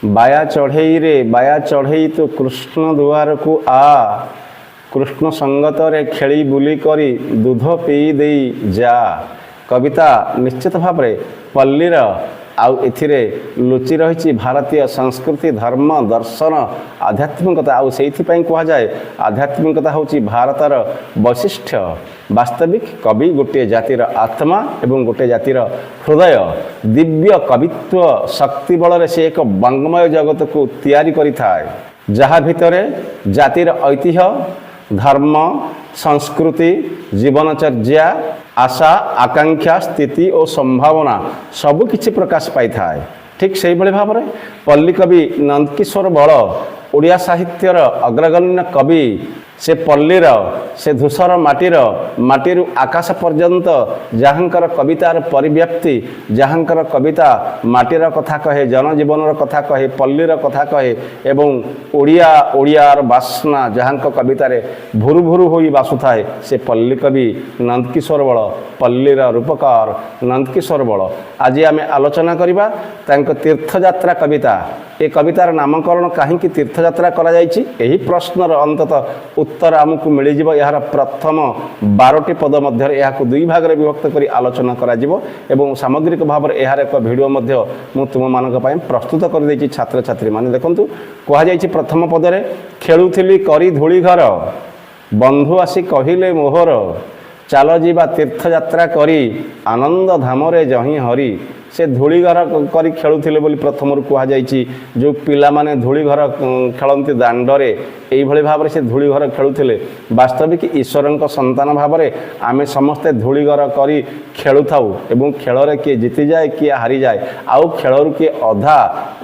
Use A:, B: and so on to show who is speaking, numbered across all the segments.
A: बाया चढ़ई रे बाया चढ़ई तो कृष्ण दुआर को आ कृष्ण संगत रे खेली बुली करी दूध पी देई जा। कविता निश्चित भाव में पल्लीर आउ एथिरे लुचि रही भारतीय संस्कृति धर्म दर्शन आध्यात्मिकता आउ से कह जाए आध्यात्मिकता हूँ भारतर वैशिष्ट्य। वास्तविक कवि गोटे जातिर आत्मा एवं गोटे जातिर हृदय दिव्य कवित्व शक्ति बल से एक वाङ्मय जगत को तैयारी करिथाए जहा भितरे जातिर ऐतिह्य धर्म संस्कृति जीवनचर्या आशा आकांक्षा स्थिति और संभावना सबु किछि प्रकाश पाई थाए। ठीक से भाव में पल्ली कवि नंदकिशोर बल ओडिया साहित्यर अग्रगण्य कवि से पल्लीर से धूसर माटीर आकाश पर्यंत जहाँकर कवितार परिव्याप्ति जहाँकर कविता माटीर कथा कहे जनजीवन कथा कहे पल्लीर कथा कहे एवं ओडियार बासना जहाँ कवितार भुरु भुरु होई बासुथाए से पल्ली कवि नंदकिशोर बल पल्लीर रूपकार नंदकिशोर बल। आज आम आलोचना करवा तीर्थयात्रा कविता ए कवितार नामकरण कहीं तीर्थयात्रा करा जायछि एही प्रश्नर अंततः उत्तर आमको मिल जाव। यार प्रथम 12टी पद मध्य यहाँ दुई भाग में विभक्त कर आलोचना करा जिवो एवं सामग्रिक भाव में यार एक भिडियो मध्य मु तुम मानक पई प्रस्तुत कर देछि। छात्र छात्री माने देखंतु कहा जायछि प्रथम पदरे खेलुथिली करी धूली घर बंधु आसी कहिले मोहर चाल जीवा तीर्थयात्रा करी आनंद धामरे जही हरि से धूली घर करी खेलुथिले बोली प्रथम कह जायछि। जो पिला माने धूली घर खेलती दांडरे यही भाव में से धूली घर खेलुथिले वास्तविक ईश्वर संतान भाव में आमे समस्ते धूली घर करी खेलु थाउ एवं खेल किए जीति जाए किए हारी जाए आउ खेलू किए अधा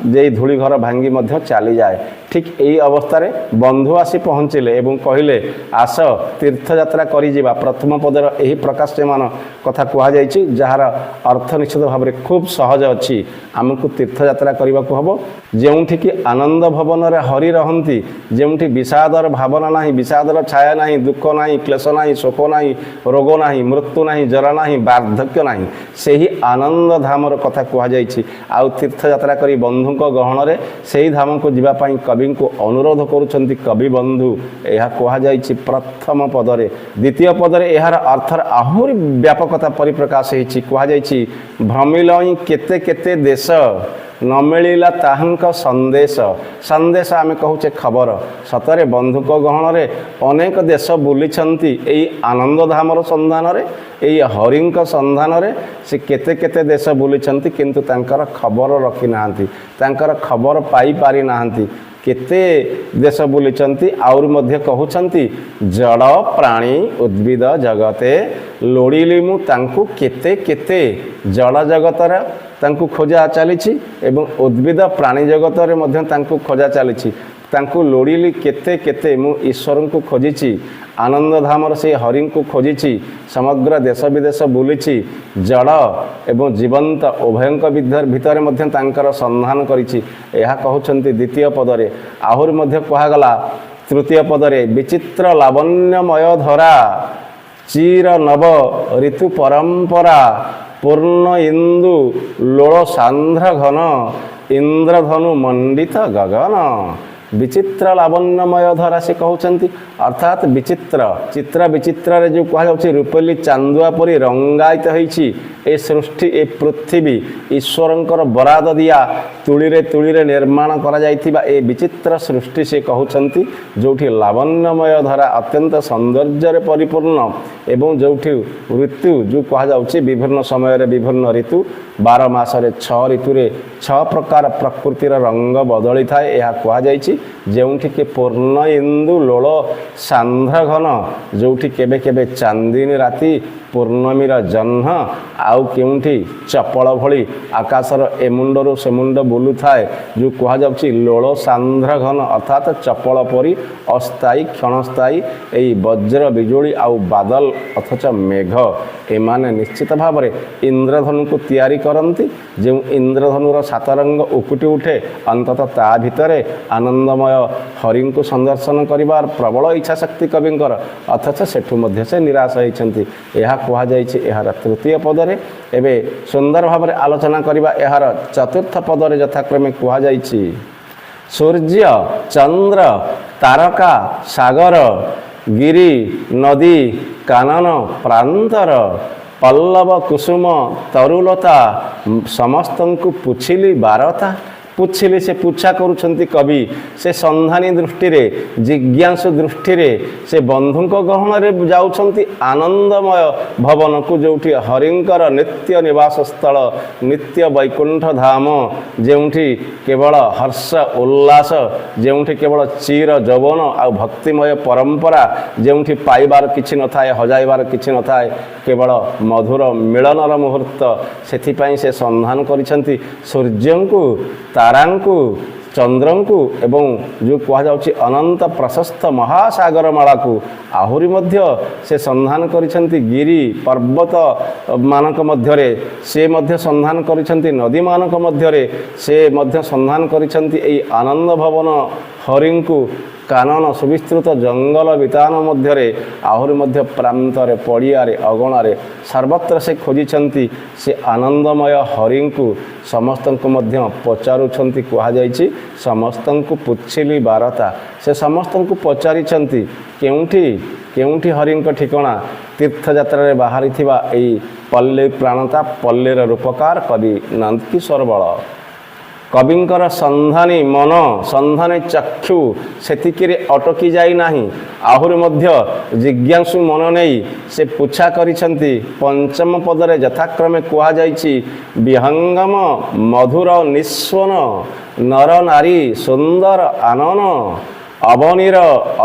A: जे धूली घर भांगी मध्य चली जाए। ठीक यही अवस्था बंधु आसी पहुँचले एवं कहले आस तीर्थयात्रा करी जिबा प्रथम पदर यही प्रकाशमान कथा कह जायछि जार अर्थ निश्चित भाव में खूब सहज अच्छी। आमको तीर्थयात्रा करने को हम जोठी कि आनंद भवन रे हरि रहंती जोठी विषादर भावना नहीं विषादर छाया नहीं दुख नहीं क्लेश नहीं शोक नहीं रोग नहीं मृत्यु नहीं जरा नहीं वार्धक्य नहीं से ही आनंद धामर कथा कह जायछि। आउ तीर्थयात्रा करी बंधु गहन रे सेही धाम को जीवा पाई कवि को अनुरोध करुछंती कवि बंधु यह कह जायछि प्रथम पदरे। द्वितीय पदरे यार अर्थर आहुरी व्यापकता परिप्रकाश होइछि कह जायछि भ्रमिलई केते केते देश न मिला ताहंक संदेश संदेश आमे कहूचे खबर सतरे बंधुक गहन रे अनेक देश बुलीछंती एई आनंद धामर संधान रे एई हरिंक संधान रे से केते केते देश बुलीछंती किंतु तांकर खबर रखी नाहंती तांकर खबर पाई पारी नाहंती केते देश बुलीछंती आउर मध्य कहउछंती जड़ प्राणी उद्भिद जगते लोड़िली मु तांकु केते केते जड़ जगतर तांकु खोजा चलीछि एवं उद्भिद प्राणी जगत रे मध्य तांकु खोजा चलीछि तांकु लोड़िली केते केते मु ईश्वर को खोजिछि आनंद धामर से हरि को खोजिछि समग्र देश विदेश बुलीछि जड़ एवं जीवंत उभयंक भितर मध्य तांकर संधान करिछि यह कहउछंती द्वितीय पदरे। आहुर मध्य कहागला तृतीय पदरे विचित्र लावण्यमय धरा चिर नव ऋतु परंपरा पूर्ण इंदु लोड़ सांध्र घन इंद्रधनु मंडित गगन। विचित्र लावण्यमय धरा से कहउछंती अर्थात विचित्र चित्र विचित्र रे जो कह जाउछि रूपली चांदुआ परी रंगायित होइछि ए सृष्टि ए पृथ्वी ईश्वरंकर बराद दिया तुली निर्माण करा जाइथिबा ए विचित्र सृष्टि से कहउछंती जोठी लावण्यमय धरा अत्यंत सौंदर्य रे परिपूर्ण एवं जोठी ऋतु जो कह जाउछि विभिन्न समय रे विभिन्न ऋतु 12 मास रे 6 ऋतु रे 6 प्रकार प्रकृतिर रंग बदली थाए यह कह जाइछि जोठी के पूर्ण इंदु लोड़ सांध्र घन जोठी केबे केबे चांदिनी राति पूर्णमीर जह्न आउ केउठी चपल भली आकाशर ए मुंडरू से मुंड बुलू थाए जो कह जाउछि लोड़ सांध्र घन अर्थात चपल परी अस्थायी क्षणस्थायी एई वज्र बिजुली आउ बादल अथच मेघ एमाने निश्चित भाव में इंद्रधनु को तैयारी करती जो इंद्रधनुर 7 रंग उकुटी उठे अंततः ता भितरे आनंदमय हरि को संदर्शन करिवार प्रबल इच्छा शक्ति कविंकर अथच सेठु मध्य से निराश होइछंती यह କୁହାଯାଇଛି ଏହାର ତୃତୀୟ ପଦରେ। ଏବେ ସୁନ୍ଦର ଭାବରେ ଆଲୋଚନା କରିବା ଏହାର ଚତୁର୍ଥ ପଦରେ ଯଥାକ୍ରମେ କୁହାଯାଇଛି ସୂର୍ଯ୍ୟ ଚନ୍ଦ୍ର ତାରକା ସାଗର ଗିରି ନଦୀ କାନନ ପ୍ରାନ୍ତର ପଲ୍ଲବ କୁସୁମ ତରୁଲତା ସମସ୍ତଙ୍କୁ ପୁଛିଲି ବାରତା। ପୁଛିଲି ସେ ପୁଛା କରୁଛନ୍ତି କବି, ସେ ସନ୍ଧାନୀ ଦୃଷ୍ଟିରେ ଜିଜ୍ଞାସୁ ଦୃଷ୍ଟିରେ ସେ ବନ୍ଧୁଙ୍କ ଗହଣରେ ଯାଉଛନ୍ତି ଆନନ୍ଦମୟ ଭବନକୁ, ଯେଉଁଠି ହରିଙ୍କର ନିତ୍ୟ ନିବାସ ସ୍ଥଳ, ନିତ୍ୟ ବୈକୁଣ୍ଠ ଧାମ, ଯେଉଁଠି କେବଳ ହର୍ଷ ଉଲ୍ଲାସ, ଯେଉଁଠି କେବଳ ଚିର ଯୌବନ ଆଉ ଭକ୍ତିମୟ ପରମ୍ପରା, ଯେଉଁଠି ପାଇବାର କିଛି ନଥାଏ, ହଜାଇବାର କିଛି ନଥାଏ, କେବଳ ମଧୁର ମିଳନର ମୁହୂର୍ତ୍ତ। ସେଥିପାଇଁ ସେ ସନ୍ଧାନ କରିଛନ୍ତି ସୂର୍ଯ୍ୟଙ୍କୁ, ତାରାଙ୍କୁ, ଚନ୍ଦ୍ରଙ୍କୁ ଏବଂ ଯେଉଁ କୁହାଯାଉଛି ଅନନ୍ତ ପ୍ରଶସ୍ତ ମହାସାଗରମାଳାକୁ। ଆହୁରି ମଧ୍ୟ ସେ ସନ୍ଧାନ କରିଛନ୍ତି ଗିରି ପର୍ବତ ମାନଙ୍କ ମଧ୍ୟରେ, ସେ ମଧ୍ୟ ସନ୍ଧାନ କରିଛନ୍ତି ନଦୀମାନଙ୍କ ମଧ୍ୟରେ, ସେ ମଧ୍ୟ ସନ୍ଧାନ କରିଛନ୍ତି ଏହି ଆନନ୍ଦ ଭବନ ହରିଙ୍କୁ। କାନନ ସୁବିସ୍ତୃତ ଜଙ୍ଗଲ ବିତାନ ମଧ୍ୟରେ, ଆହୁରି ମଧ୍ୟ ପ୍ରାନ୍ତରେ ପଡ଼ିଆରେ ଅଗଣାରେ ସର୍ବତ୍ର ସେ ଖୋଜିଛନ୍ତି ସେ ଆନନ୍ଦମୟ ହରିଙ୍କୁ। ସମସ୍ତଙ୍କୁ ମଧ୍ୟ ପଚାରୁଛନ୍ତି, କୁହାଯାଇଛି ସମସ୍ତଙ୍କୁ ପୁଛିଲି ବାରତା। ସେ ସମସ୍ତଙ୍କୁ ପଚାରିଛନ୍ତି କେଉଁଠି କେଉଁଠି ହରିଙ୍କ ଠିକଣା। ତୀର୍ଥଯାତ୍ରାରେ ବାହାରିଥିବା ଏହି ପଲ୍ଲୀ ପ୍ରାଣତା, ପଲ୍ଲୀର ରୂପକାର କବି ନନ୍ଦକିଶୋର ବଳ। କବିଙ୍କର ସନ୍ଧାନୀ ମନ, ସନ୍ଧାନୀ ଚକ୍ଷୁ ସେତିକିରେ ଅଟକି ଯାଇନାହିଁ, ଆହୁରି ମଧ୍ୟ ଜିଜ୍ଞାସୁ ମନ ନେଇ ସେ ପୁଛା କରିଛନ୍ତି। ପଞ୍ଚମ ପଦରେ ଯଥାକ୍ରମେ କୁହାଯାଇଛି ବିହଙ୍ଗମ ମଧୁର ନିସ୍ୱନ ନର ନାରୀ ସୁନ୍ଦର ଆନନ ଅବନୀର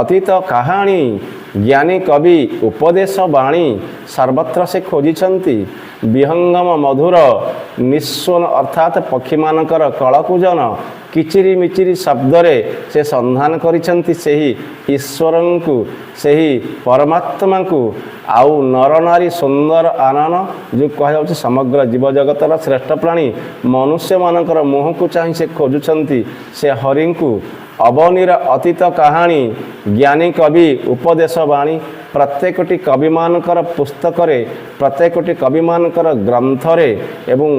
A: ଅତୀତ କାହାଣୀ ଜ୍ଞାନୀ କବି ଉପଦେଶ ବାଣୀ। ସର୍ବତ୍ର ସେ ଖୋଜିଛନ୍ତି ବିହଙ୍ଗମ ମଧୁର ନିସ୍ୱନ ଅର୍ଥାତ୍ ପକ୍ଷୀମାନଙ୍କର କଳକୁଜନ କିଚିରି ମିଚିରି ଶବ୍ଦରେ ସେ ସନ୍ଧାନ କରିଛନ୍ତି ସେହି ଈଶ୍ୱରଙ୍କୁ, ସେହି ପରମାତ୍ମାଙ୍କୁ। ଆଉ ନରନାରୀ ସୁନ୍ଦର ଆନନ, ଯେଉଁ କୁହାଯାଉଛି ସମଗ୍ର ଜୀବଜଗତର ଶ୍ରେଷ୍ଠ ପ୍ରାଣୀ ମନୁଷ୍ୟମାନଙ୍କର ମୁହଁକୁ ଚାହିଁ ସେ ଖୋଜୁଛନ୍ତି ସେ ହରିଙ୍କୁ। ଅବନୀର ଅତୀତ କାହାଣୀ ଜ୍ଞାନୀ କବି ଉପଦେଶ ବାଣୀ। ପ୍ରତ୍ୟେକଟି କବିମାନଙ୍କର ପୁସ୍ତକରେ, ପ୍ରତ୍ୟେକଟି କବିମାନଙ୍କର ଗ୍ରନ୍ଥରେ ଏବଂ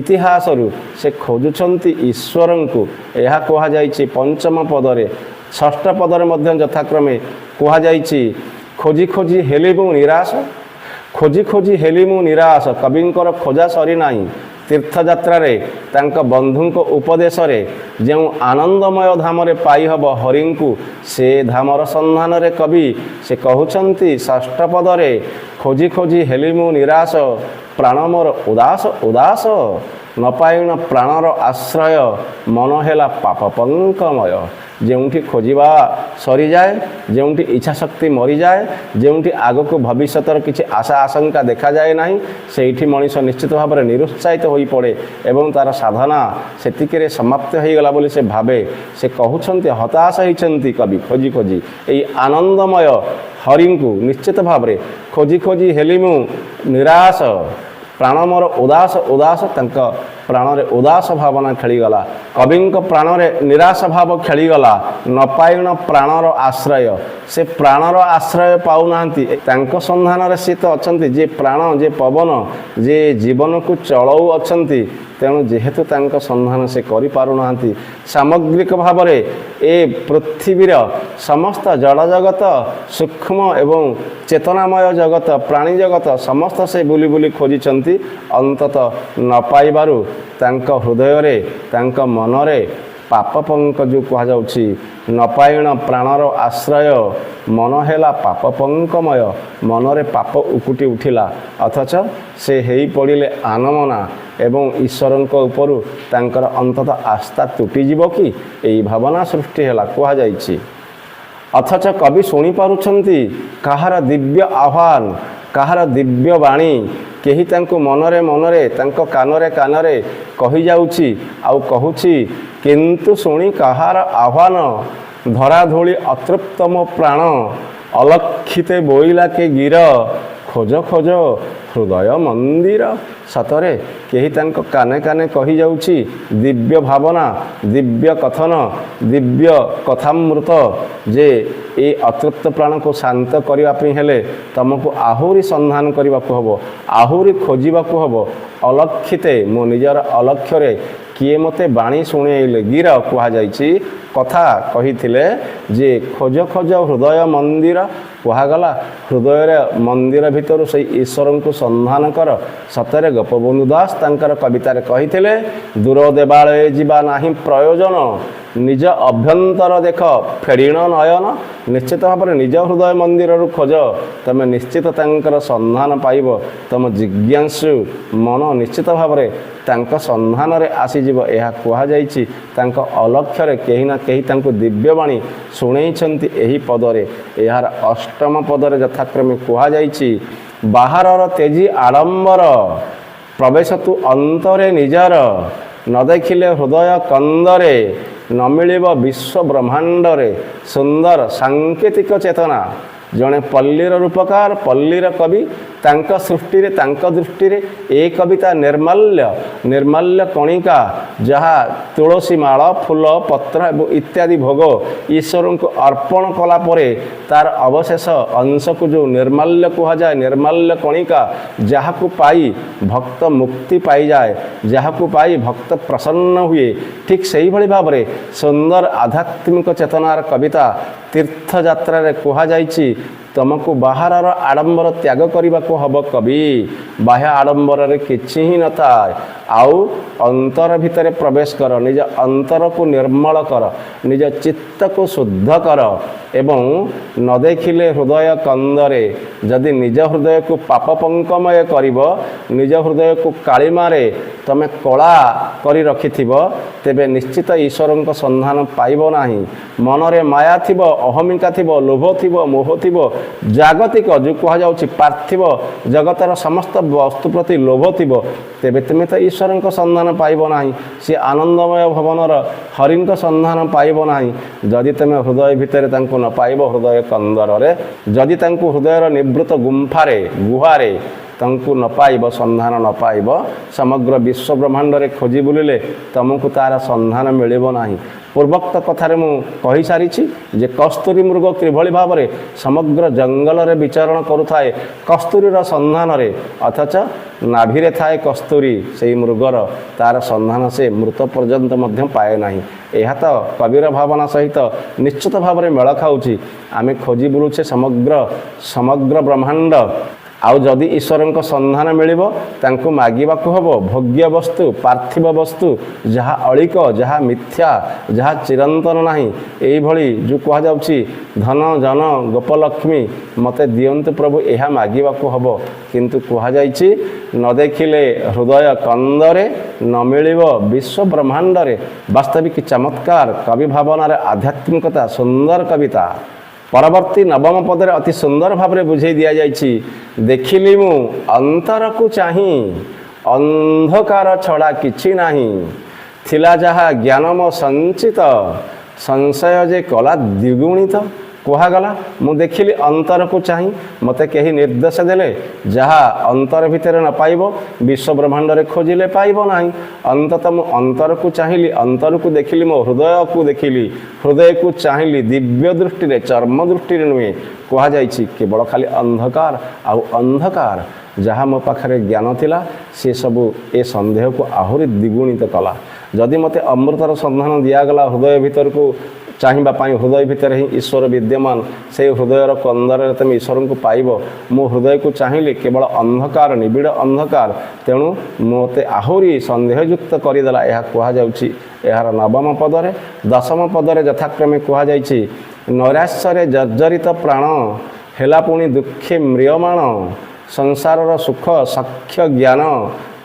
A: ଇତିହାସରୁ ସେ ଖୋଜୁଛନ୍ତି ଈଶ୍ୱରଙ୍କୁ। ଏହା କୁହାଯାଇଛି ପଞ୍ଚମ ପଦରେ। ଷଷ୍ଠ ପଦରେ ମଧ୍ୟ ଯଥାକ୍ରମେ କୁହାଯାଇଛି ଖୋଜି ଖୋଜି ହେଲି ମୁଁ ନିରାଶ। ଖୋଜି ଖୋଜି ହେଲି ମୁଁ ନିରାଶ। କବିଙ୍କର ଖୋଜା ସରିନାହିଁ। ତୀର୍ଥଯାତ୍ରାରେ ତାଙ୍କ ବନ୍ଧୁଙ୍କ ଉପଦେଶରେ ଯେଉଁ ଆନନ୍ଦମୟ ଧାମରେ ପାଇହେବ ହରିଙ୍କୁ, ସେ ଧାମର ସନ୍ଧାନରେ କବି ସେ କହୁଛନ୍ତି ଷଷ୍ଠ ପଦରେ ଖୋଜି ଖୋଜି ହେଲି ମୁଁ ନିରାଶ ପ୍ରାଣ ମୋର ଉଦାସ ଉଦାସ ନ ପାଇଣ ପ୍ରାଣର ଆଶ୍ରୟ ମନ ହେଲା ପାପ ପଙ୍କମୟ। ଯେଉଁଠି ଖୋଜିବା ସରିଯାଏ, ଯେଉଁଠି ଇଚ୍ଛାଶକ୍ତି ମରିଯାଏ, ଯେଉଁଠି ଆଗକୁ ଭବିଷ୍ୟତର କିଛି ଆଶା ଆଶଙ୍କା ଦେଖାଯାଏ ନାହିଁ, ସେଇଠି ମଣିଷ ନିଶ୍ଚିତ ଭାବରେ ନିରୁତ୍ସାହିତ ହୋଇପଡ଼େ ଏବଂ ତା'ର ସାଧନା ସେତିକିରେ ସମାପ୍ତ ହୋଇଗଲା ବୋଲି ସେ ଭାବେ। ସେ କହୁଛନ୍ତି ହତାଶ ହୋଇଛନ୍ତି କବି ଖୋଜି ଖୋଜି ଏହି ଆନନ୍ଦମୟ ହରିଙ୍କୁ। ନିଶ୍ଚିତ ଭାବରେ ଖୋଜି ଖୋଜି ହେଲି ମୁଁ ନିରାଶ ପ୍ରାଣ ମୋର ଉଦାସ ଉଦାସ। ତାଙ୍କ ପ୍ରାଣରେ ଉଦାସ ଭାବନା ଖେଳିଗଲା, କବିଙ୍କ ପ୍ରାଣରେ ନିରାଶ ଭାବ ଖେଳିଗଲା। ନ ପାଇଣ ପ୍ରାଣର ଆଶ୍ରୟ, ସେ ପ୍ରାଣର ଆଶ୍ରୟ ପାଉନାହାନ୍ତି। ତାଙ୍କ ସନ୍ଧାନରେ ସେ ତ ଅଛନ୍ତି ଯେ ପ୍ରାଣ, ଯେ ପବନ, ଯେ ଜୀବନକୁ ଚଳଉ ଅଛନ୍ତି। ତେଣୁ ଯେହେତୁ ତାଙ୍କ ସନ୍ଧାନ ସେ କରିପାରୁନାହାନ୍ତି, ସାମଗ୍ରିକ ଭାବରେ ଏ ପୃଥିବୀର ସମସ୍ତ ଜଳଜଗତ ସୂକ୍ଷ୍ମ ଏବଂ ଚେତନାମୟ ଜଗତ, ପ୍ରାଣୀ ଜଗତ ସମସ୍ତ ସେ ବୁଲି ବୁଲି ଖୋଜିଛନ୍ତି। ଅନ୍ତତଃ ନ ପାଇବାରୁ ତାଙ୍କ ହୃଦୟରେ, ତାଙ୍କ ମନରେ ପାପ ପଙ୍କ ଯେଉଁ କୁହାଯାଉଛି, ନ ପାଇଣ ପ୍ରାଣର ଆଶ୍ରୟ ମନ ହେଲା ପାପ ପଙ୍କମୟ। ମନରେ ପାପ ଉକୁଟି ଉଠିଲା, ଅଥଚ ସେ ହେଇ ପଡ଼ିଲେ ଆନମନା ଏବଂ ଈଶ୍ୱରଙ୍କ ଉପରୁ ତାଙ୍କର ଅନ୍ତତଃ ଆସ୍ଥା ତୁଟିଯିବ କି, ଏହି ଭାବନା ସୃଷ୍ଟି ହେଲା କୁହାଯାଇଛି। ଅଥଚ କବି ଶୁଣିପାରୁଛନ୍ତି କାହାର ଦିବ୍ୟ ଆହ୍ୱାନ, କାହାର ଦିବ୍ୟ ବାଣୀ। କେହି ତାଙ୍କୁ ମନରେ ମନରେ, ତାଙ୍କ କାନରେ କାନରେ କହିଯାଉଛି ଆଉ କହୁଛି, କିନ୍ତୁ ଶୁଣି କାହାର ଆହ୍ୱାନ ଧରାଧୂଳି ଅତୃପ୍ତ ମୋ ପ୍ରାଣ ଅଲକ୍ଷିତେ ବୋଇଲା କେ ଗୀର ଖୋଜ ଖୋଜ ହୃଦୟ ମନ୍ଦିର। ସତରେ କେହି ତାଙ୍କ କାନେ କାନେ କହିଯାଉଛି ଦିବ୍ୟ ଭାବନା, ଦିବ୍ୟ କଥନ, ଦିବ୍ୟ କଥାମୃତ ଯେ ଏ ଅତୃପ୍ତ ପ୍ରାଣକୁ ଶାନ୍ତ କରିବା ପାଇଁ ହେଲେ ତୁମକୁ ଆହୁରି ସନ୍ଧାନ କରିବାକୁ ହେବ, ଆହୁରି ଖୋଜିବାକୁ ହେବ। ଅଲକ୍ଷିତେ ମୋ ନିଜର ଅଲକ୍ଷ୍ୟରେ କିଏ ମୋତେ ବାଣୀ ଶୁଣେଇଲେ। ଗିର କୁହାଯାଇଛି, କଥା କହିଥିଲେ ଯେ ଖୋଜ ଖୋଜ ହୃଦୟ ମନ୍ଦିର। କୁହାଗଲା ହୃଦୟର ମନ୍ଦିର ଭିତରୁ ସେଇ ଈଶ୍ୱରଙ୍କୁ ସନ୍ଧାନ କର। ସତରେ ଗୋପବନ୍ଧୁ ଦାସ ତାଙ୍କର କବିତାରେ କହିଥିଲେ, ଦୂର ଦେବାଳୟ ଯିବା ନାହିଁ ପ୍ରୟୋଜନ, ନିଜ ଅଭ୍ୟନ୍ତର ଦେଖ ଫେଡ଼ିଣ ନୟନ। ନିଶ୍ଚିତ ଭାବରେ ନିଜ ହୃଦୟ ମନ୍ଦିରରୁ ଖୋଜ, ତୁମେ ନିଶ୍ଚିତ ତାଙ୍କର ସନ୍ଧାନ ପାଇବ। ତୁମ ଜିଜ୍ଞାସୁ ମନ ନିଶ୍ଚିତ ଭାବରେ ତାଙ୍କ ସନ୍ଧାନରେ ଆସିଯିବ। ଏହା କୁହାଯାଇଛି ତାଙ୍କ ଅଲକ୍ଷ୍ୟରେ କେହି ନା କେହି ତାଙ୍କୁ ଦିବ୍ୟବାଣୀ ଶୁଣେଇଛନ୍ତି ଏହି ପଦରେ। ଏହାର ଅଷ୍ଟମ ପଦରେ ଯଥାକ୍ରମେ କୁହାଯାଇଛି, ବାହାରର ତେଜି ଆଡ଼ମ୍ବର ପ୍ରବେଶ ତୁ ଅନ୍ତରେ ନିଜର, ନ ଦେଖିଲେ ହୃଦୟ କନ୍ଦରେ, ନ ମିଳିବ ବିଶ୍ୱ ବ୍ରହ୍ମାଣ୍ଡରେ ସୁନ୍ଦର ସାଙ୍କେତିକ ଚେତନା। ଜଣେ ପଲ୍ଲୀର ରୂପକାର, ପଲ୍ଲୀର କବି, ତାଙ୍କ ସୃଷ୍ଟିରେ ତାଙ୍କ ଦୃଷ୍ଟିରେ ଏ କବିତା ନିର୍ମାଲ୍ୟ କଣିକା, ଯାହା ତୁଳସୀ ମାଳ, ଫୁଲ, ପତ୍ର ଏବଂ ଇତ୍ୟାଦି ଭୋଗ ଈଶ୍ୱରଙ୍କୁ ଅର୍ପଣ କଲା ପରେ ତାର ଅବଶେଷ ଅଂଶକୁ ଯେଉଁ ନିର୍ମାଲ୍ୟ କୁହାଯାଏ, ନିର୍ମାଲ୍ୟ କଣିକା, ଯାହାକୁ ପାଇ ଭକ୍ତ ମୁକ୍ତି ପାଇଯାଏ, ଯାହାକୁ ପାଇ ଭକ୍ତ ପ୍ରସନ୍ନ ହୁଏ। ଠିକ୍ ସେହିଭଳି ଭାବରେ ସୁନ୍ଦର ଆଧ୍ୟାତ୍ମିକ ଚେତନାର କବିତା ତୀର୍ଥଯାତ୍ରାରେ କୁହାଯାଇଛି, ତୁମକୁ ବାହାରର ଆଡ଼ମ୍ବର ତ୍ୟାଗ କରିବାକୁ ହେବ କବି। ବାହ୍ୟ ଆଡ଼ମ୍ବରରେ କିଛି ହିଁ ନଥାଏ। ଆଉ ଅନ୍ତର ଭିତରେ ପ୍ରବେଶ କର, ନିଜ ଅନ୍ତରକୁ ନିର୍ମଳ କର, ନିଜ ଚିତ୍ତକୁ ଶୁଦ୍ଧ କର। ଏବଂ ନ ଦେଖିଲେ ହୃଦୟ କନ୍ଦରେ, ଯଦି ନିଜ ହୃଦୟକୁ ପାପ ପଙ୍କମୟ କରିବ, ନିଜ ହୃଦୟକୁ କାଳିମାରେ ତୁମେ କଳା କରି ରଖିଥିବ, ତେବେ ନିଶ୍ଚିତ ଈଶ୍ୱରଙ୍କ ସନ୍ଧାନ ପାଇବ ନାହିଁ। ମନରେ ମାୟା ଥିବ, ଅହମିକା ଥିବ, ଲୋଭ ଥିବ, ମୋହ ଥିବ, ଜାଗତିକ ଯେଉଁ କୁହାଯାଉଛି ପାର୍ଥିବ ଜଗତର ସମସ୍ତ ବସ୍ତୁ ପ୍ରତି ଲୋଭ ଥିବ, ତେବେ ତୁମେ ତ ଈଶ୍ୱରଙ୍କ ସନ୍ଧାନ ପାଇବ ନାହିଁ। ସେ ଆନନ୍ଦମୟ ଭବନର ହରିଙ୍କ ସନ୍ଧାନ ପାଇବ ନାହିଁ। ଯଦି ତୁମେ ହୃଦୟ ଭିତରେ ତାଙ୍କୁ ନ ପାଇବ, ହୃଦୟ କନ୍ଦରରେ, ଯଦି ତାଙ୍କୁ ହୃଦୟର ନିବୃତ ଗୁହାରେ ତାଙ୍କୁ ନ ପାଇବ, ସନ୍ଧାନ ନ ପାଇବ, ସମଗ୍ର ବିଶ୍ୱ ବ୍ରହ୍ମାଣ୍ଡରେ ଖୋଜି ବୁଲିଲେ ତୁମକୁ ତାର ସନ୍ଧାନ ମିଳିବ ନାହିଁ। ପୂର୍ବୋକ୍ତ କଥାରେ ମୁଁ କହିସାରିଛି ଯେ କସ୍ତୁରୀ ମୃଗ କିଭଳି ଭାବରେ ସମଗ୍ର ଜଙ୍ଗଲରେ ବିଚରଣ କରୁଥାଏ କସ୍ତୁରୀର ସନ୍ଧାନରେ, ଅଥଚ ନାଭିରେ ଥାଏ କସ୍ତୁରୀ ସେହି ମୃଗର, ତାର ସନ୍ଧାନ ସେ ମୃତ ପର୍ଯ୍ୟନ୍ତ ମଧ୍ୟ ପାଏ ନାହିଁ। ଏହା ତ କବିର ଭାବନା ସହିତ ନିଶ୍ଚିତ ଭାବରେ ମେଳ ଖାଉଛି। ଆମେ ଖୋଜି ବୁଲୁଛେ ସମଗ୍ର ବ୍ରହ୍ମାଣ୍ଡ। ଆଉ ଯଦି ଈଶ୍ୱରଙ୍କ ସନ୍ଧାନ ମିଳିବ, ତାଙ୍କୁ ମାଗିବାକୁ ହେବ ଭୋଗ୍ୟ ବସ୍ତୁ, ପାର୍ଥିବ ବସ୍ତୁ, ଯାହା ଅଳିକ, ଯାହା ମିଥ୍ୟା, ଯାହା ଚିରନ୍ତନ ନାହିଁ। ଏଇଭଳି ଯେଉଁ କୁହାଯାଉଛି ଧନ ଜନ ଗୋପଲକ୍ଷ୍ମୀ ମୋତେ ଦିଅନ୍ତୁ ପ୍ରଭୁ, ଏହା ମାଗିବାକୁ ହେବ। କିନ୍ତୁ କୁହାଯାଇଛି ନ ଦେଖିଲେ ହୃଦୟ କନ୍ଦରେ, ନ ମିଳିବ ବିଶ୍ୱ ବ୍ରହ୍ମାଣ୍ଡରେ। ବାସ୍ତବିକ ଚମତ୍କାର କବି ଭାବନାର ଆଧ୍ୟାତ୍ମିକତା, ସୁନ୍ଦର କବିତା। ପରବର୍ତ୍ତୀ ନବମ ପଦରେ ଅତି ସୁନ୍ଦର ଭାବରେ ବୁଝେଇ ଦିଆଯାଇଛି, ଦେଖିଲି ମୁଁ ଅନ୍ତରକୁ ଚାହିଁ, ଅନ୍ଧକାର ଛଡ଼ା କିଛି ନାହିଁ, ଥିଲା ଯାହା ଜ୍ଞାନ ମୋ ସଞ୍ଚିତ, ସଂଶୟ ଯେ କଲା ଦ୍ୱିଗୁଣିତ। କୁହାଗଲା ମୁଁ ଦେଖିଲି ଅନ୍ତରକୁ ଚାହିଁ, ମୋତେ କେହି ନିର୍ଦ୍ଦେଶ ଦେଲେ ଯାହା ଅନ୍ତର ଭିତରେ ନ ପାଇବ ବିଶ୍ୱ ବ୍ରହ୍ମାଣ୍ଡରେ ଖୋଜିଲେ ପାଇବ ନାହିଁ। ଅନ୍ତତଃ ମୁଁ ଅନ୍ତରକୁ ଚାହିଁଲି, ଅନ୍ତରକୁ ଦେଖିଲି, ମୋ ହୃଦୟକୁ ଦେଖିଲି, ହୃଦୟକୁ ଚାହିଁଲି ଦିବ୍ୟ ଦୃଷ୍ଟିରେ, ଚର୍ମ ଦୃଷ୍ଟିରେ ନୁହେଁ। କୁହାଯାଇଛି କେବଳ ଖାଲି ଅନ୍ଧକାର ଆଉ ଅନ୍ଧକାର। ଯାହା ମୋ ପାଖରେ ଜ୍ଞାନ ଥିଲା ସେସବୁ ଏ ସନ୍ଦେହକୁ ଆହୁରି ଦ୍ୱିଗୁଣିତ କଲା। ଯଦି ମୋତେ ଅମୃତର ସନ୍ଧାନ ଦିଆଗଲା ହୃଦୟ ଭିତରକୁ ଚାହିଁବା ପାଇଁ, ହୃଦୟ ଭିତରେ ହିଁ ଈଶ୍ୱର ବିଦ୍ୟମାନ, ସେହି ହୃଦୟର କନ୍ଦରରେ ତୁମେ ଈଶ୍ୱରଙ୍କୁ ପାଇବ। ମୁଁ ହୃଦୟକୁ ଚାହିଁଲି କେବଳ ଅନ୍ଧକାର, ନିବିଡ଼ ଅନ୍ଧକାର, ତେଣୁ ମୋତେ ଆହୁରି ସନ୍ଦେହଯୁକ୍ତ କରିଦେଲା। ଏହା କୁହାଯାଉଛି ଏହାର ନବମ ପଦରେ। ଦଶମ ପଦରେ ଯଥାକ୍ରମେ କୁହାଯାଇଛି, ନୈରାଶ୍ୟରେ ଜର୍ଜରିତ ପ୍ରାଣ, ହେଲା ପୁଣି ଦୁଃଖେ ମ୍ରିୟମାଣ, ସଂସାରର ସୁଖ ସଖ୍ୟ ଜ୍ଞାନ,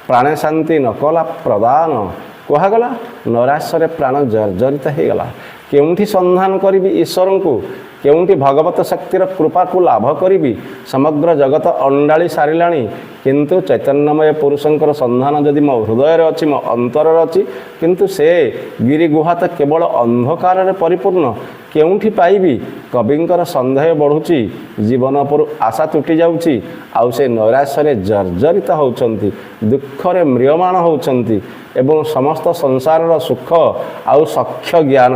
A: ପ୍ରାଣେ ଶାନ୍ତି ନ କଲା ପ୍ରଦାନ। କୁହାଗଲା ନୈରାଶ୍ୟରେ ପ୍ରାଣ ଜର୍ଜରିତ ହୋଇଗଲା। କେଉଁଠି ସନ୍ଧାନ କରିବି ଈଶ୍ୱରଙ୍କୁ, କେଉଁଠି ଭଗବତ ଶକ୍ତିର କୃପାକୁ ଲାଭ କରିବି? ସମଗ୍ର ଜଗତ ଅଣ୍ଡାଳି ସାରିଲାଣି, କିନ୍ତୁ ଚୈତନ୍ୟମୟ ପୁରୁଷଙ୍କର ସନ୍ଧାନ ଯଦି ମୋ ହୃଦୟରେ ଅଛି, ମୋ ଅନ୍ତରରେ ଅଛି, କିନ୍ତୁ ସେ ଗିରି ଗୁହା ତ କେବଳ ଅନ୍ଧକାରରେ ପରିପୂର୍ଣ୍ଣ, କେଉଁଠି ପାଇବି? କବିଙ୍କର ସନ୍ଦେହ ବଢ଼ୁଛି, ଜୀବନ ଉପରୁ ଆଶା ତୁଟି ଯାଉଛି, ଆଉ ସେ ନୈରାଶ୍ୟରେ ଜର୍ଜରିତ ହେଉଛନ୍ତି, ଦୁଃଖରେ ମ୍ରିୟମାଣ ହେଉଛନ୍ତି ଏବଂ ସମସ୍ତ ସଂସାରର ସୁଖ ଆଉ ସଖ୍ୟ ଜ୍ଞାନ,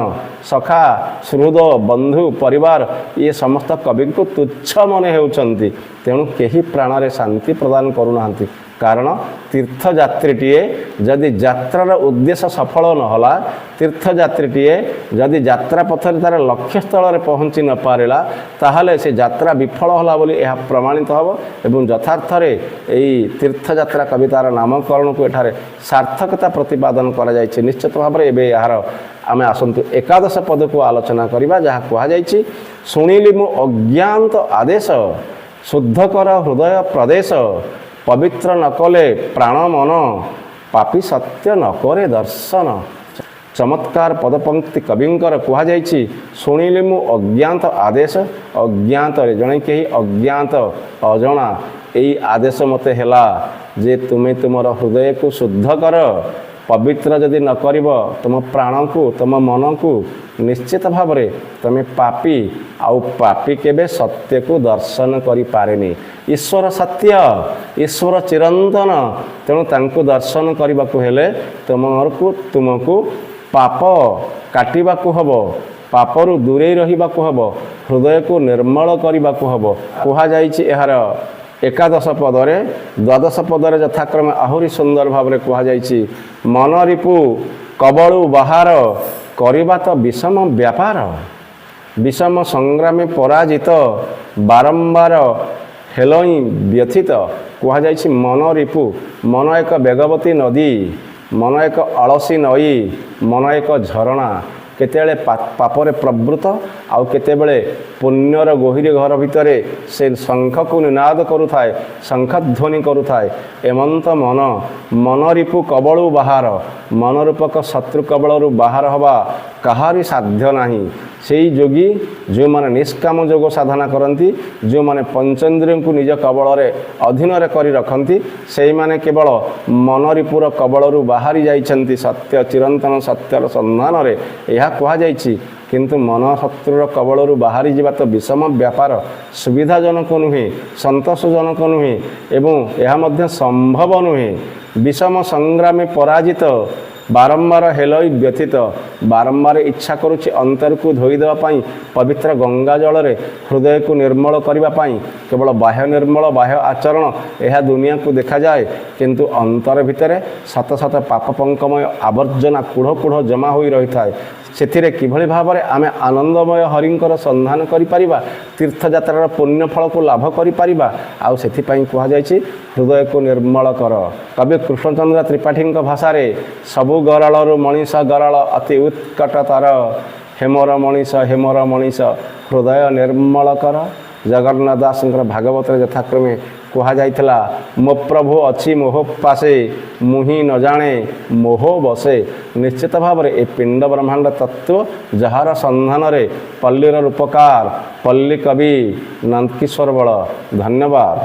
A: ସଖା, ସୁହୃଦ, ବନ୍ଧୁ, ପରିବାର ଇଏ ସମସ୍ତ କବିଙ୍କୁ ତୁଚ୍ଛ ମନେ ହେଉଛନ୍ତି। ତେଣୁ କେହି ପ୍ରାଣରେ ଶାନ୍ତି ପ୍ରଦାନ କରୁନାହାନ୍ତି। କାରଣ ତୀର୍ଥଯାତ୍ରୀଟିଏ ଯଦି ଯାତ୍ରାର ଉଦ୍ଦେଶ୍ୟ ସଫଳ ନହେଲା, ତୀର୍ଥଯାତ୍ରୀଟିଏ ଯଦି ଯାତ୍ରା ପଥରେ ତା'ର ଲକ୍ଷ୍ୟସ୍ଥଳରେ ପହଞ୍ଚି ନ ପାରିଲା, ତାହେଲେ ସେ ଯାତ୍ରା ବିଫଳ ହେଲା ବୋଲି ଏହା ପ୍ରମାଣିତ ହେବ ଏବଂ ଯଥାର୍ଥରେ ଏହି ତୀର୍ଥଯାତ୍ରା କବିତାର ନାମକରଣକୁ ଏଠାରେ ସାର୍ଥକତା ପ୍ରତିପାଦନ କରାଯାଇଛି। ନିଶ୍ଚିତ ଭାବରେ ଏବେ ଏହାର ଆମେ ଆସନ୍ତୁ ଏକାଦଶ ପଦକୁ ଆଲୋଚନା କରିବା, ଯାହା କୁହାଯାଇଛି, ଶୁଣିଲି ମୁଁ ଅଜ୍ଞାତ ଆଦେଶ, ଶୁଦ୍ଧ କର ହୃଦୟ ପ୍ରଦେଶ, ପବିତ୍ର ନ କଲେ ପ୍ରାଣ ମନ, ପାପୀ ସତ୍ୟ ନ କରେ ଦର୍ଶନ। ଚମତ୍କାର ପଦପଙ୍କ୍ତି କବିଙ୍କର କୁହାଯାଇଛି, ଶୁଣିଲି ମୁଁ ଅଜ୍ଞାତ ଆଦେଶ, ଅଜ୍ଞାତରେ ଜଣେ କେହି ଅଜ୍ଞାତ ଅଜଣା, ଏଇ ଆଦେଶ ମୋତେ ହେଲା ଯେ ତୁମେ ତୁମର ହୃଦୟକୁ ଶୁଦ୍ଧ କର, ପବିତ୍ର ଯଦି ନ କରିବ ତୁମ ପ୍ରାଣକୁ, ତୁମ ମନକୁ, ନିଶ୍ଚିତ ଭାବରେ ତୁମେ ପାପୀ, ଆଉ ପାପୀ କେବେ ସତ୍ୟକୁ ଦର୍ଶନ କରିପାରେନି। ଈଶ୍ୱର ସତ୍ୟ, ଈଶ୍ୱର ଚିରନ୍ତନ, ତେଣୁ ତାଙ୍କୁ ଦର୍ଶନ କରିବାକୁ ହେଲେ ତୁମକୁ ପାପ କାଟିବାକୁ ହେବ, ପାପରୁ ଦୂରେଇ ରହିବାକୁ ହେବ, ହୃଦୟକୁ ନିର୍ମଳ କରିବାକୁ ହେବ। କୁହାଯାଇଛି ଏହାର ଏକାଦଶ ପଦରେ, ଦ୍ୱାଦଶ ପଦରେ ଯଥାକ୍ରମେ ଆହୁରି ସୁନ୍ଦର ଭାବରେ କୁହାଯାଇଛି, ମନ ରିପୁ କବଳୁ ବାହାର, କରିବା ତ ବିଷମ ବ୍ୟାପାର, ବିଷମ ସଂଗ୍ରାମେ ପରାଜିତ, ବାରମ୍ବାର ହେଲଇଁ ବ୍ୟଥିତ। କୁହାଯାଇଛି ମନ ରିପୁ, ମନ ଏକ ବେଗବତୀ ନଦୀ, ମନ ଏକ ଅଳସୀ ନଈ, ମନ ଏକ ଝରଣା, କେତେବେଳେ ପାପରେ ପ୍ରବୃତ ଆଉ କେତେବେଳେ ପୁଣ୍ୟର ଗହିର ଘର ଭିତରେ ସେ ଶଙ୍ଖକୁ ନିନାଦ କରୁଥାଏ, ଶଙ୍ଖଧ୍ୱନି କରୁଥାଏ। ଏମନ୍ତ ମନ, ମନ ରିପୁ କବଳୁ ବାହାର, ମନରୂପକ ଶତ୍ରୁ କବଳରୁ ବାହାର ହେବା କାହାରି ସାଧ୍ୟ ନାହିଁ। ସେଇ ଯୋଗୀ ଯେଉଁମାନେ ନିଷ୍କାମ ଯୋଗ ସାଧନା କରନ୍ତି, ଯେଉଁମାନେ ପଞ୍ଚେନ୍ଦ୍ରିୟଙ୍କୁ ନିଜ କବଳରେ ଅଧୀନରେ କରି ରଖନ୍ତି, ସେଇମାନେ କେବଳ ମନରିପୁର କବଳରୁ ବାହାରି ଯାଇଛନ୍ତି ସତ୍ୟ ଚିରନ୍ତନ ସତ୍ୟର ସନ୍ଧାନରେ, ଏହା କୁହାଯାଇଛି। କିନ୍ତୁ ମନ ଶତ୍ରୁର କବଳରୁ ବାହାରି ଯିବା ତ ବିଷମ ବ୍ୟାପାର, ସୁବିଧାଜନକ ନୁହେଁ, ସନ୍ତୋଷଜନକ ନୁହେଁ ଏବଂ ଏହା ମଧ୍ୟ ସମ୍ଭବ ନୁହେଁ। ବିଷମ ସଂଗ୍ରାମେ ପରାଜିତ, ବାରମ୍ବାର ହେଲଇ ବ୍ୟଥିତ, ବାରମ୍ବାର ଇଚ୍ଛା କରୁଛି ଅନ୍ତରକୁ ଧୋଇଦେବା ପାଇଁ ପବିତ୍ର ଗଙ୍ଗା ଜଳରେ, ହୃଦୟକୁ ନିର୍ମଳ କରିବା ପାଇଁ। କେବଳ ବାହ୍ୟ ନିର୍ମଳ, ବାହ୍ୟ ଆଚରଣ ଏହା ଦୁନିଆକୁ ଦେଖାଯାଏ, କିନ୍ତୁ ଅନ୍ତର ଭିତରେ ଶତ ଶତ ପାପ ପଙ୍କମୟ ଆବର୍ଜନା କୁଢ଼ କୁଢ଼ ଜମା ହୋଇ ରହିଥାଏ। ସେଥିରେ କିଭଳି ଭାବରେ ଆମେ ଆନନ୍ଦମୟ ହରିଙ୍କର ସନ୍ଧାନ କରିପାରିବା, ତୀର୍ଥଯାତ୍ରାର ପୁଣ୍ୟ ଫଳକୁ ଲାଭ କରିପାରିବା, ଆଉ ସେଥିପାଇଁ କୁହାଯାଇଛି ହୃଦୟକୁ ନିର୍ମଳ କର। କବି କୃଷ୍ଣଚନ୍ଦ୍ର ତ୍ରିପାଠୀଙ୍କ ଭାଷାରେ, ସବୁ ଗରଳରୁ ମଣିଷ ଗରଳ ଅତି ଉତ୍କଟତର, ହେମର ମଣିଷ ହୃଦୟ ନିର୍ମଳ କର। ଜଗନ୍ନାଥ ଦାସଙ୍କର ଭାଗବତରେ ଯଥାକ୍ରମେ କୁହାଯାଇଥିଲା, ମୋ ପ୍ରଭୁ ଅଛି ମୋହ ପାଶେ, ମୁହିଁ ନ ଜାଣେ ମୋହ ବସେ। ନିଶ୍ଚିତ ଭାବରେ ଏ ପିଣ୍ଡ ବ୍ରହ୍ମାଣ୍ଡ ତତ୍ତ୍ୱ ଯାହାର ସନ୍ଧାନରେ ପଲ୍ଲୀର ରୂପକାର ପଲ୍ଲୀ କବି ନନ୍ଦକିଶୋର ବଳ। ଧନ୍ୟବାଦ।